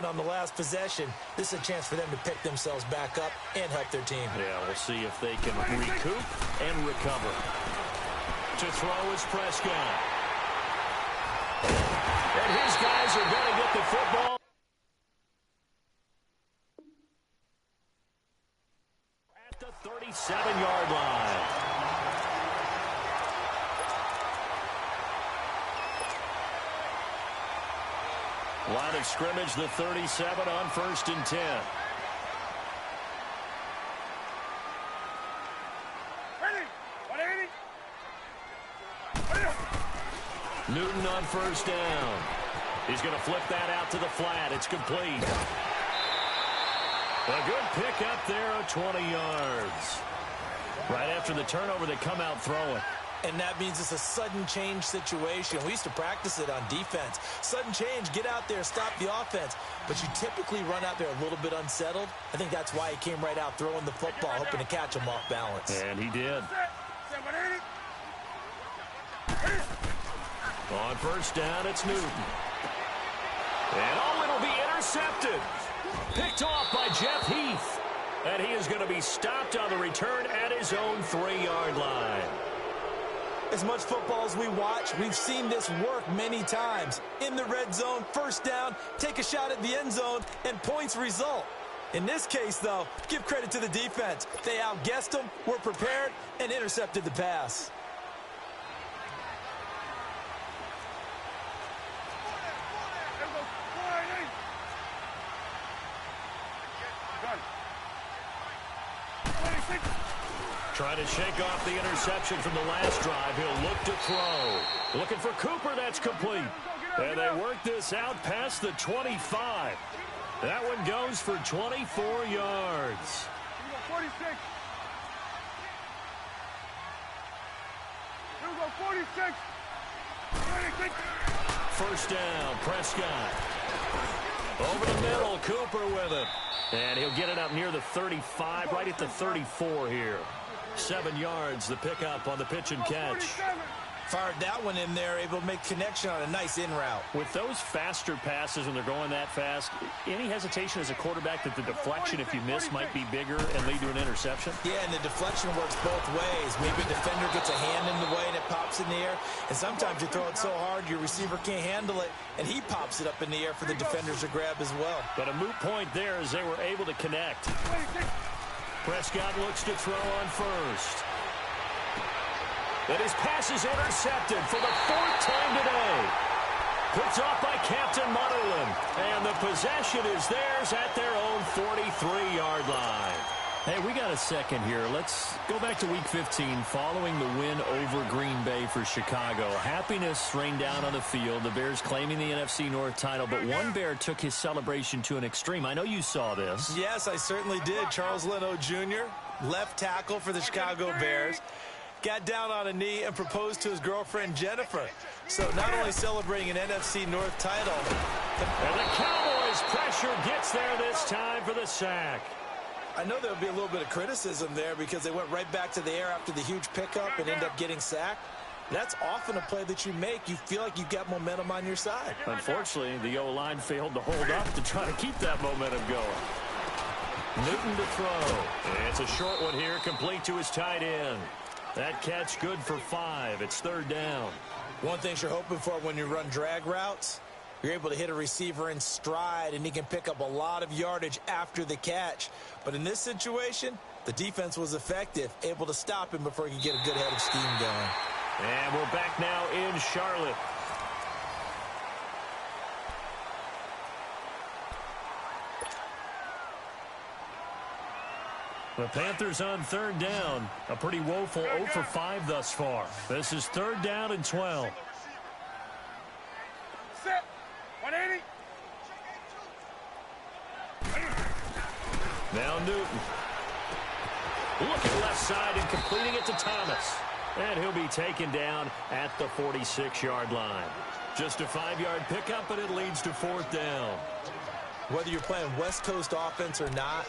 7 on the last possession. This is a chance for them to pick themselves back up and help their team. Yeah, we'll see if they can recoup and recover. To throw is Prescott. And his guys are going to get the football at the 37-yard line. Line of scrimmage, the 37 on 1st and 10. Newton on 1st down. He's going to flip that out to the flat. It's complete. A good pick up there of 20 yards. Right after the turnover, they come out throwing. And that means it's a sudden change situation. We used to practice it on defense. Sudden change, get out there, stop the offense. But you typically run out there a little bit unsettled. I think that's why he came right out throwing the football, hoping to catch him off balance. And he did. On 1st down, it's Newton. And it'll be intercepted. Picked off by Jeff Heath. And he is going to be stopped on the return at his own 3-yard line. As much football as we watch, we've seen this work many times. In the red zone, 1st down, take a shot at the end zone, and points result. In this case, though, give credit to the defense. They outguessed them, were prepared, and intercepted the pass. Trying to shake off the interception from the last drive. He'll look to throw. Looking for Cooper. That's complete. And they work this out past the 25. That one goes for 24 yards. 46. 46. 1st down, Prescott. Over the middle, Cooper with it. And he'll get it up near the 35, right at the 34 here. 7 yards, the pickup on the pitch and catch. Fired that one in there, able to make connection on a nice in route. With those faster passes when they're going that fast, any hesitation as a quarterback that the deflection, if you miss, might be bigger and lead to an interception? Yeah, and the deflection works both ways. Maybe a defender gets a hand in the way and it pops in the air. And sometimes you throw it so hard your receiver can't handle it, and he pops it up in the air for the defenders to grab as well. But a moot point there as they were able to connect. Prescott looks to throw on 1st. And his pass is intercepted for the 4th time today. Picked off by Captain Mutterland. And the possession is theirs at their own 43-yard line. Hey, we got a second here. Let's go back to Week 15 following the win over Green Bay for Chicago. Happiness rained down on the field. The Bears claiming the NFC North title, but one Bear took his celebration to an extreme. I know you saw this. Yes, I certainly did. Charles Leno Jr., left tackle for the Chicago Bears, got down on a knee and proposed to his girlfriend, Jennifer. So not only celebrating an NFC North title. And the Cowboys' pressure gets there this time for the sack. I know there'll be a little bit of criticism there because they went right back to the air after the huge pickup and end up getting sacked. That's often a play that you make. You feel like you've got momentum on your side. Unfortunately, the O-line failed to hold up to try to keep that momentum going. Newton to throw. It's a short one here, complete to his tight end. That catch good for 5. It's 3rd down. One thing you're hoping for when you run drag routes, you're able to hit a receiver in stride, and he can pick up a lot of yardage after the catch. But in this situation, the defense was effective, able to stop him before he could get a good head of steam going. And we're back now in Charlotte. The Panthers on 3rd down. A pretty woeful 0 for 5 thus far. This is 3rd down and 12. Set. 180. Now Newton. Looking left side and completing it to Thomas. And he'll be taken down at the 46-yard line. Just a 5-yard pickup, and it leads to 4th down. Whether you're playing West Coast offense or not,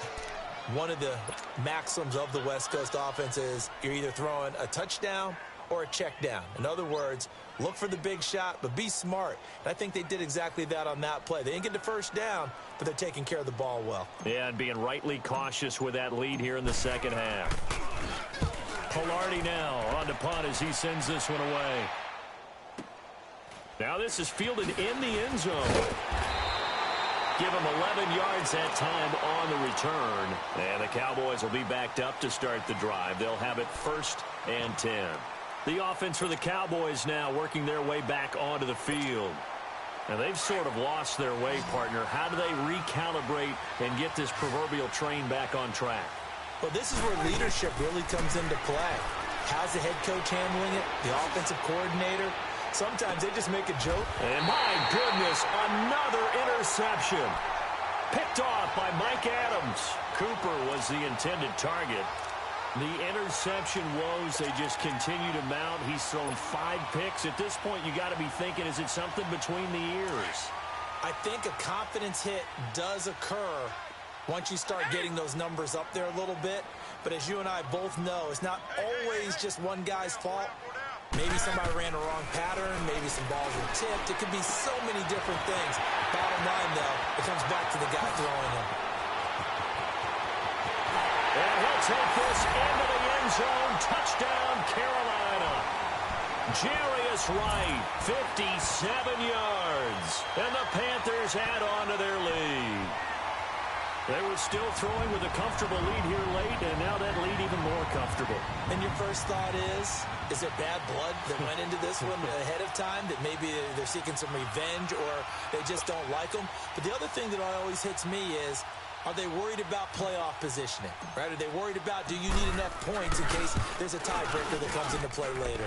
one of the maxims of the West Coast offense is you're either throwing a touchdown or a check down. In other words, look for the big shot, but be smart. And I think they did exactly that on that play. They didn't get the first down, but they're taking care of the ball well. Yeah, and being rightly cautious with that lead here in the second half. Pilardi now on to punt as he sends this one away. Now this is fielded in the end zone. Give him 11 yards that time on the return. And the Cowboys will be backed up to start the drive. They'll have it 1st and 10. The offense for the Cowboys now working their way back onto the field. Now they've sort of lost their way, partner. How do they recalibrate and get this proverbial train back on track? Well, this is where leadership really comes into play. How's the head coach handling it? The offensive coordinator? Sometimes they just make a joke. And my goodness, another interception. Picked off by Mike Adams. Cooper was the intended target. The interception woes, they just continue to mount. He's thrown 5 picks. At this point, you got to be thinking, is it something between the ears? I think a confidence hit does occur once you start getting those numbers up there a little bit. But as you and I both know, it's not always just one guy's fault. Maybe somebody ran a wrong pattern. Maybe some balls were tipped. It could be so many different things. Bottom line, though, it comes back to the guy throwing him. And he'll take this into the end zone. Touchdown, Carolina. Jarius Wright, 57 yards. And the Panthers add on to their lead. They were still throwing with a comfortable lead here late, and now that lead even more comfortable. And your first thought is there bad blood that went into this one ahead of time, that maybe they're seeking some revenge or they just don't like them? But the other thing that always hits me is, are they worried about playoff positioning, right? Are they worried about, do you need enough points in case there's a tiebreaker that comes into play later?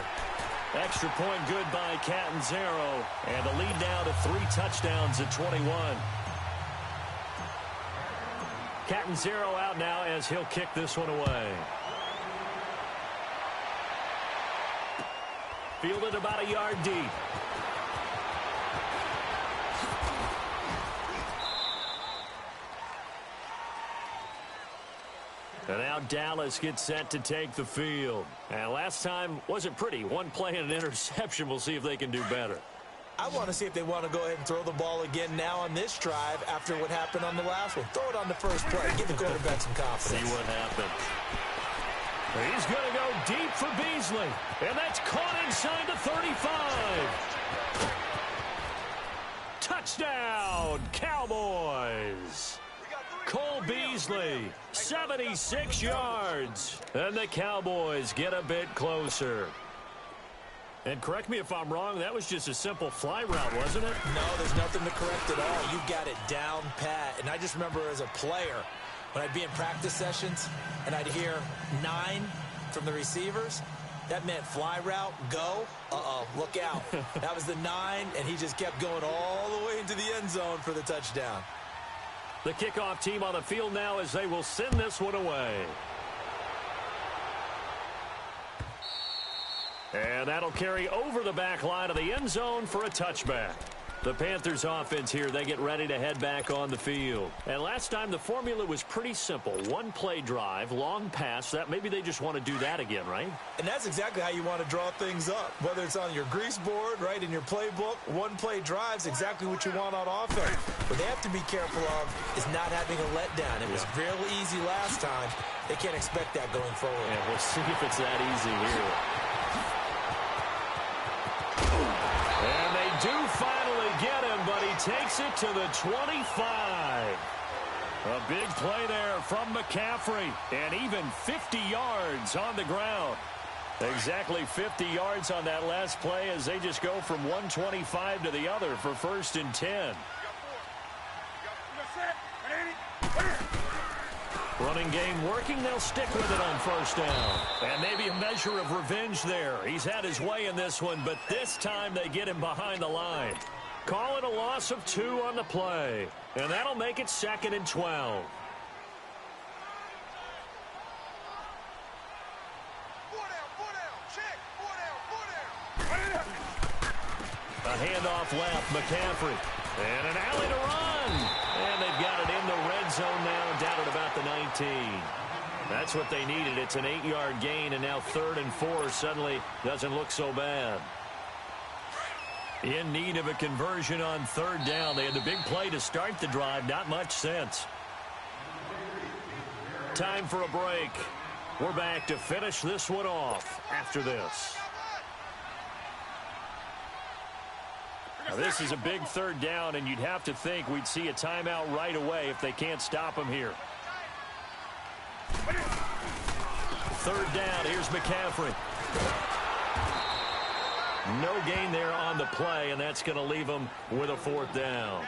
Extra point good by Catanzaro, and the lead now to 3 touchdowns at 21. Catanzaro out now as he'll kick this one away. Fielded about a yard deep. And now Dallas gets set to take the field. And last time wasn't pretty. One play and an interception. We'll see if they can do better. I want to see if they want to go ahead and throw the ball again now on this drive after what happened on the last one. Throw it on the first play. Give the quarterback some confidence. See what happens. He's going to go deep for Beasley. And that's caught inside the 35. Touchdown, Cowboys. Cole Beasley, 76 yards. And the Cowboys get a bit closer. And correct me if I'm wrong, that was just a simple fly route, wasn't it? No, there's nothing to correct at all. You got it down pat. And I just remember as a player, when I'd be in practice sessions and I'd hear 9 from the receivers, that meant fly route, go, look out. That was the 9, and he just kept going all the way into the end zone for the touchdown. The kickoff team on the field now as they will send this one away. And that'll carry over the back line of the end zone for a touchback. The Panthers offense here, they get ready to head back on the field. And last time the formula was pretty simple. 1 play drive, long pass. That maybe they just want to do that again, right? And that's exactly how you want to draw things up. Whether it's on your grease board, right, in your playbook, 1 play drive's exactly what you want on offense. What they have to be careful of is not having a letdown. It was real easy last time. They can't expect that going forward. Yeah, we'll see if it's that easy here. And they do finally get him, but he takes it to the 25. A big play there from McCaffrey, and even 50 yards on the ground. Exactly 50 yards on that last play as they just go from 125 to the other for 1st and 10. Running game working. They'll stick with it on 1st down. And maybe a measure of revenge there. He's had his way in this one, but this time they get him behind the line. Call it a loss of 2 on the play. And that'll make it 2nd and 12. A handoff left, McCaffrey. And an alley to run. And they've got it in the red zone now, down at about the 19. That's what they needed. It's an 8-yard gain, and now 3rd and 4 suddenly doesn't look so bad. In need of a conversion on 3rd down. They had the big play to start the drive. Not much sense. Time for a break. We're back to finish this one off after this. Now, this is a big 3rd down, and you'd have to think we'd see a timeout right away if they can't stop them here. 3rd down. Here's McCaffrey. No gain there on the play, and that's going to leave them with a 4th down.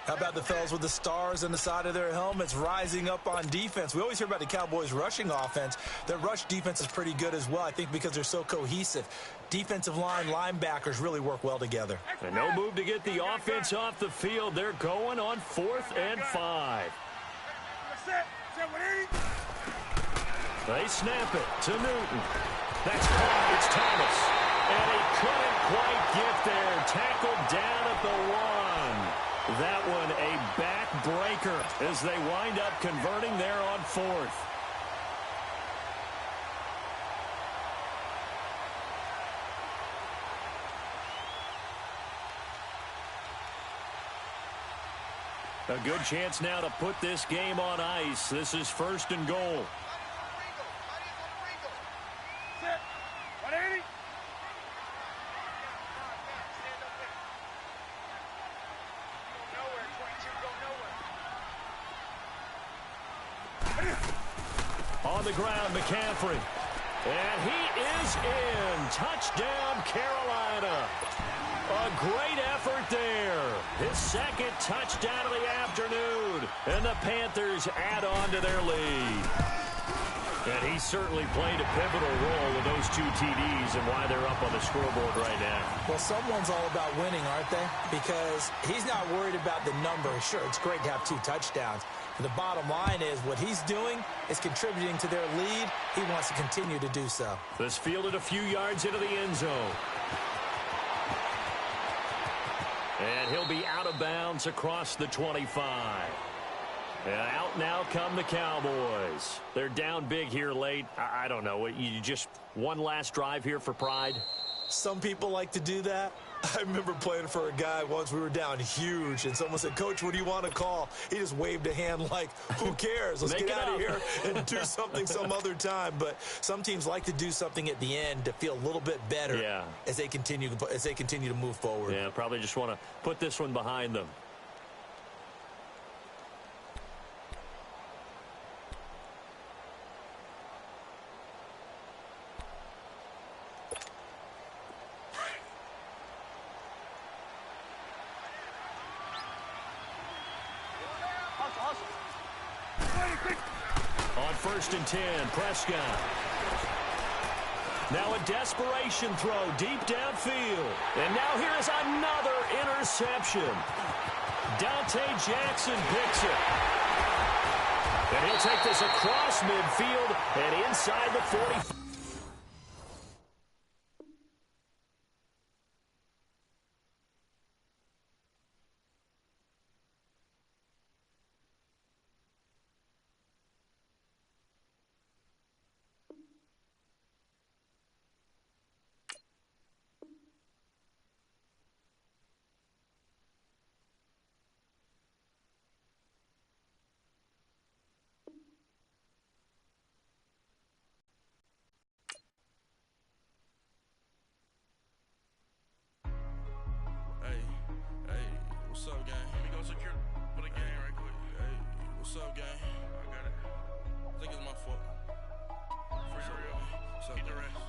How about the fellas with the stars on the side of their helmets rising up on defense? We always hear about the Cowboys' rushing offense. Their rush defense is pretty good as well, I think, because they're so cohesive. Defensive line, linebackers really work well together. And no move to get the offense off the field. They're going on 4th and 5. They snap it to Newton. That's caught. It's Thomas. And he couldn't quite get there. Tackled down at the 1. That one a backbreaker as they wind up converting there on 4th. A good chance now to put this game on ice. This is 1st and goal. On the ground, McCaffrey. And he is in. Touchdown, Carolina. A great effort there. His 2nd touchdown of the afternoon. And the Panthers add on to their lead. And he certainly played a pivotal role with those 2 TDs and why they're up on the scoreboard right now. Well, someone's all about winning, aren't they? Because he's not worried about the number. Sure, it's great to have 2 touchdowns. But the bottom line is what he's doing is contributing to their lead. He wants to continue to do so. This fielded a few yards into the end zone. And he'll be out of bounds across the 25. And out now come the Cowboys. They're down big here late. I don't know. You just one last drive here for pride? Some people like to do that. I remember playing for a guy once. We were down huge, and someone said, "Coach, what do you want to call?" He just waved a hand like, who cares? Let's get out of here and do something some other time. But some teams like to do something at the end to feel a little bit better as they continue to move forward. Yeah, probably just want to put this one behind them. On 1st and 10, Prescott. Now a desperation throw deep downfield. And now here is another interception. Dante Jackson picks it. And he'll take this across midfield and inside the 45. What's up, gang? Let me go secure for the game right quick. Hey, what's up, gang? I got it. I think it's my fault. For real. What's up, get the rest.